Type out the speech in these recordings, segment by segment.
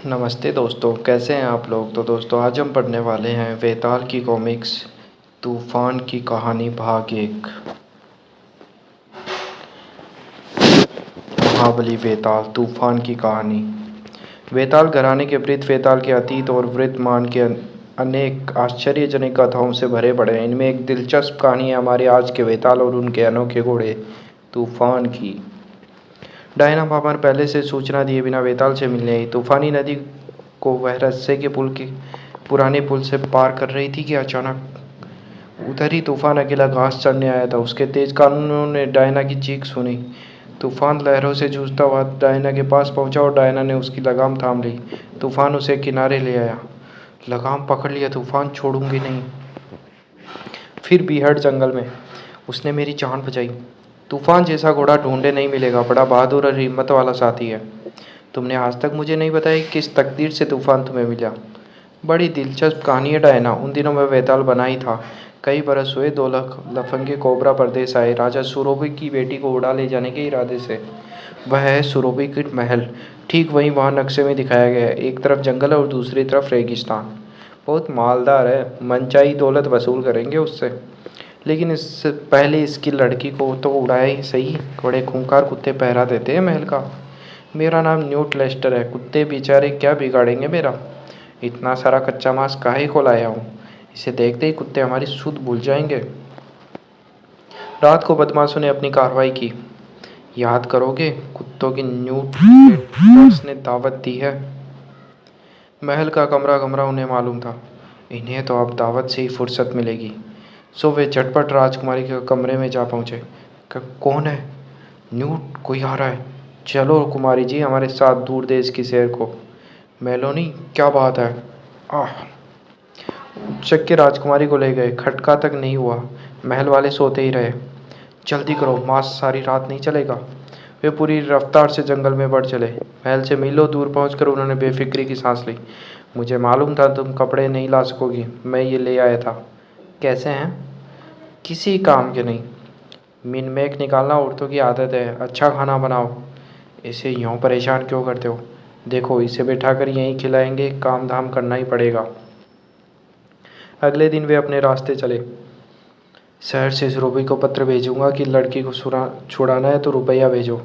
नमस्ते दोस्तों, कैसे हैं आप लोग। तो दोस्तों, आज हम पढ़ने वाले हैं वेताल की कॉमिक्स तूफान की कहानी भाग 1। महाबली वेताल तूफान की कहानी। वेताल घराने के वृद्ध वेताल के अतीत और वर्तमान के अनेक आश्चर्यजनक कथाओं से भरे पड़े हैं। इनमें एक दिलचस्प कहानी है हमारे आज के वेताल और उनके अनोखे घोड़े तूफान की। डायना पामर पहले से सूचना दिए बिना वेताल से मिलने आई। तूफानी नदी को वह रस्से के पुराने पुल से पार कर रही थी कि अचानक उधर ही तूफान अकेला घास चढ़ने आया था। उसके तेज कानूनों ने डायना की चीख सुनी। तूफान लहरों से जूझता हुआ डायना के पास पहुंचा और डायना ने उसकी लगाम थाम ली। तूफान उसे किनारे ले आया। लगाम पकड़ लिया, तूफान छोड़ूंगी नहीं। फिर बीहड़ जंगल में उसने मेरी जान बचाई। तूफान जैसा घोड़ा ढूंढे नहीं मिलेगा, बड़ा बहादुर और हिम्मत वाला साथी है। तुमने आज तक मुझे नहीं बताया किस तकदीर से तूफान तुम्हें मिला। बड़ी दिलचस्प कहानी है डायना। उन दिनों में वेताल बना ही था। कई बरस हुए, 2 लाख लफंगे कोबरा परदेस आए राजा सुरोबी की बेटी को उड़ा ले जाने के इरादे से। वह है सुरोबी की महल। ठीक वहीं वहाँ नक्शे में दिखाया गया है। एक तरफ जंगल है और दूसरी तरफ रेगिस्तान। बहुत मालदार है, मनचाही दौलत वसूल करेंगे उससे। लेकिन इससे पहले इसकी लड़की को तो उड़ाया ही सही। बड़े खूंखार कुत्ते पहरा देते हैं महल का। मेरा नाम न्यूट लेस्टर है। कुत्ते बेचारे क्या बिगाड़ेंगे मेरा। इतना सारा कच्चा मांस काहे को लाया हूँ। इसे देखते ही कुत्ते हमारी सुध भूल जाएंगे। रात को बदमाशों ने अपनी कार्रवाई की। याद करोगे, कुत्तों की न्यूट लेस्टर ने दावत दी है। महल का कमरा कमरा उन्हें मालूम था। इन्हें तो अब दावत से ही फुर्सत मिलेगी। सो वे झटपट राजकुमारी के कमरे में जा पहुंचे। कौन है? न्यूट, कोई आ रहा है। चलो कुमारी जी, हमारे साथ दूर देश की सैर को। मेलोनी, क्या बात है? आह! उचक के राजकुमारी को ले गए। खटका तक नहीं हुआ। महल वाले सोते ही रहे। जल्दी करो, मांस सारी रात नहीं चलेगा। वे पूरी रफ्तार से जंगल में बढ़ चले। महल से मीलों दूर पहुंचकर उन्होंने बेफिक्री की सांस ली। मुझे मालूम था तुम कपड़े नहीं ला सकोगी, मैं ये ले आया था। कैसे हैं? किसी काम के नहीं। मिनमेक निकालना औरतों की आदत है। अच्छा खाना बनाओ। इसे यूँ परेशान क्यों करते हो? देखो, इसे बैठाकर यहीं खिलाएंगे, काम धाम करना ही पड़ेगा। अगले दिन वे अपने रास्ते चले। शहर से सुरभि को पत्र भेजूंगा कि लड़की को छुड़ाना है तो रुपया भेजो।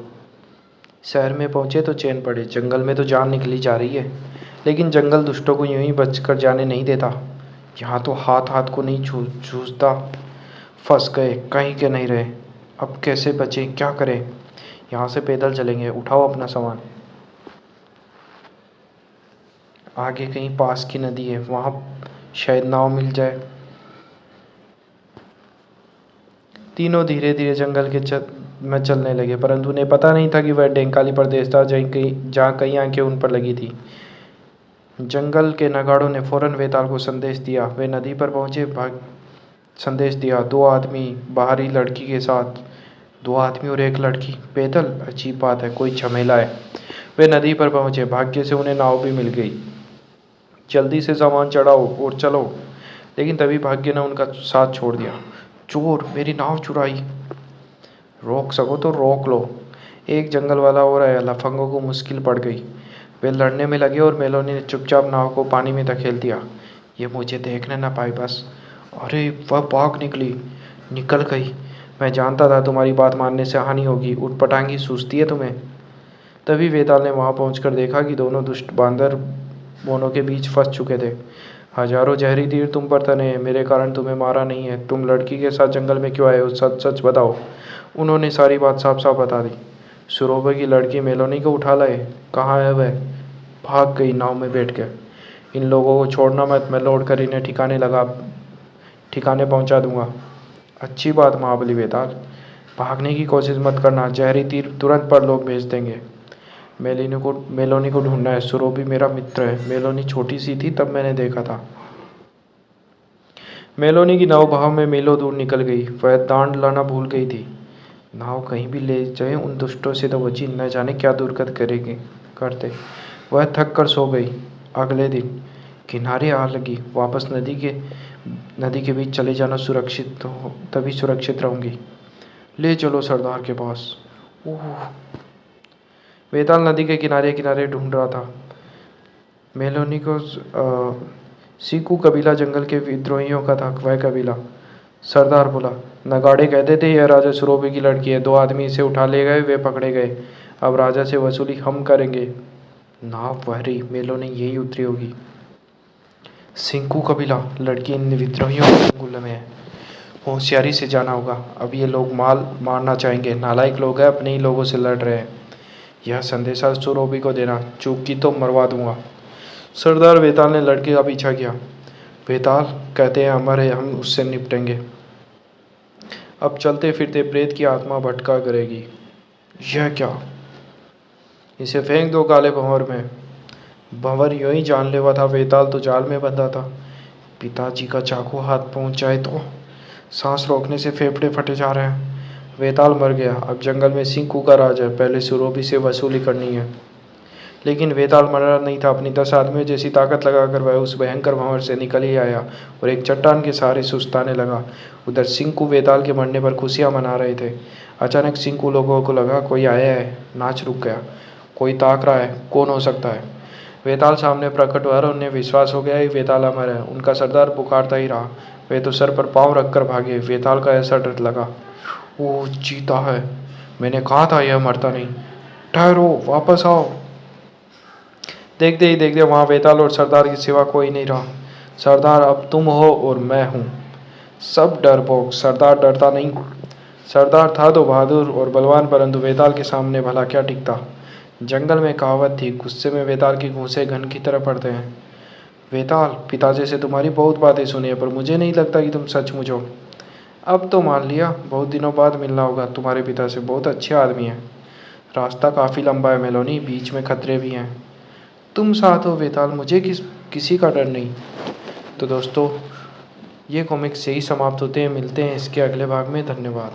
शहर में पहुंचे तो चैन पड़े। जंगल में तो जान निकली जा रही है, लेकिन जंगल दुष्टों को यूं ही बचकर जाने नहीं देता। यहाँ तो हाथ हाथ को नहीं जूझता। फंस गए, कहीं के नहीं रहे। अब कैसे बचें, क्या करें? यहाँ से पैदल चलेंगे। उठाओ अपना सामान। आगे कहीं पास की नदी है, वहाँ शायद नाव मिल जाए। तीनों धीरे धीरे जंगल के में चलने लगे, परंतु उन्हें पता नहीं था कि वह डेंकाली प्रदेश था जहाँ कई आंखें उन पर लगी थी। जंगल के नगाड़ों ने फौरन वेताल को संदेश दिया। वे नदी पर पहुंचे। संदेश दिया, 2 आदमी बाहरी लड़की के साथ। 2 आदमी और 1 लड़की पैदल? अजीब बात है, कोई झमेला है। वे नदी पर पहुंचे। भाग्य से उन्हें नाव भी मिल गई। जल्दी से सामान चढ़ाओ और चलो। लेकिन तभी भाग्य ने उनका साथ छोड़ दिया। चोर, मेरी नाव चुराई। रोक सको तो रोक लो। एक जंगल वाला और आया। लफंगों को मुश्किल पड़ गई। वे लड़ने में लगे और मेलोनी ने चुपचाप नाव को पानी में धकेल दिया। ये मुझे देखने न पाई बस। अरे, वह भाग निकल गई। मैं जानता था तुम्हारी बात मानने से हानि होगी। उठपटांगी सूझती है तुम्हें। तभी वेताल ने वहां पहुंचकर देखा कि दोनों दुष्ट बांदर बोनों के बीच फंस चुके थे। हजारों जहरी तीर तुम पर तने हैं। मेरे कारण तुम्हें मारा नहीं है। तुम लड़की के साथ जंगल में क्यों आए हो? सच सच बताओ। उन्होंने सारी बात साफ साफ बता दी। सुरोबा की लड़की मेलोनी को उठा लाए। कहाँ है वह? भाग गई नाव में बैठ के। इन लोगों को छोड़ना मत, मैं लौट कर इन्हें ठिकाने पहुंचा दूंगा। अच्छी बात महाबली वेताल, भागने की कोशिश मत करना। जहरी तीर तुरंत पर लोग भेज देंगे। मेलोनी को ढूंढना है। सुरोबी मेरा मित्र है। मेलोनी छोटी सी थी तब मैंने देखा था। मेलोनी की नाव बहाव में मीलों दूर निकल गई। वह दांड लाना भूल गई थी। नाव कहीं भी ले जाए, उन दुष्टों से तो बची न जाने क्या दुर्गत करते। वह थक कर सो गई। अगले दिन किनारे आ लगी। वापस नदी के बीच चले जाना सुरक्षित हो, तभी सुरक्षित रहूंगी। ले चलो सरदार के पास। ओह! वेताल नदी के किनारे किनारे ढूंढ रहा था। मेलोनी को सीकू कबीला जंगल के विद्रोहियों का था। वह कबीला। सरदार बोला, नगाड़े कहते थे यह राजा सुरोबी की लड़की है। 2 आदमी इसे उठा ले गए, वे पकड़े गए। अब राजा से वसूली हम करेंगे। नाव बहरी, मेलोनी यही उतरी होगी। सिंकू कबीला, लड़की इन विद्रोहियों के चंगुल में है। होशियारी से जाना होगा। अब ये लोग माल मारना चाहेंगे। नालायक लोग हैं, अपने ही लोगों से लड़ रहे हैं। यह संदेशा सुरोबी को देना, चूक की तो मरवा दूंगा। सरदार वेताल ने लड़के का पीछा किया। वेताल कहते हैं अमर है, हम उससे निपटेंगे। अब चलते फिरते प्रेत की आत्मा भटका करेगी। यह क्या? इसे फेंक दो काले भंवर में। भंवर यूं ही जानलेवा था। वेताल तो जाल में बंधा था। पिताजी का चाकू हाथ पहुंच जाए तो। सांस रोकने से फेफड़े फटे जा रहे हैं। वेताल मर गया। अब जंगल में सिंकू का राज है। पहले सुरोबी से वसूली करनी है। लेकिन वेताल मरा नहीं था। अपनी 10 आदमियों जैसी ताकत लगाकर वह उस भयंकर भंवर से निकल ही आया और एक चट्टान के सहारे सुस्ताने लगा। उधर सिंकू वेताल के मरने पर खुशियां मना रहे थे। अचानक सिंकू लोगों को लगा कोई आया है। नाच रुक गया। कोई ताक रहा है। कौन हो सकता है? वेताल सामने प्रकट हुआ और उन्हें विश्वास हो गया कि वेताल अमर है। उनका सरदार पुकारता ही रहा। वे तो सर पर पाँव रखकर भागे। वेताल का ऐसा डर लगा। वो जीता है। मैंने कहा था यह मरता नहीं। ठहरो, वापस आओ। देखते ही देखते वहां वेताल और सरदार के सिवा कोई नहीं रहा। सरदार अब तुम हो और मैं हूं। सब डरपोक। सरदार डरता नहीं। सरदार था तो बहादुर और बलवान, परंतु वेताल के सामने भला क्या टिकता। जंगल में कहावत थी, गुस्से में वेताल के घूंसे घन की तरह पड़ते हैं। वेताल, पिताजी से तुम्हारी बहुत बातें सुनी है, पर मुझे नहीं लगता कि तुम सचमुच हो। अब तो मान लिया। बहुत दिनों बाद मिलना होगा तुम्हारे पिता से। बहुत अच्छे आदमी हैं। रास्ता काफ़ी लंबा है मेलोनी, बीच में खतरे भी हैं। तुम साथ हो वेताल, मुझे किसी का डर नहीं। तो दोस्तों, ये कॉमिक्स यही समाप्त होते हैं। मिलते हैं इसके अगले भाग में। धन्यवाद।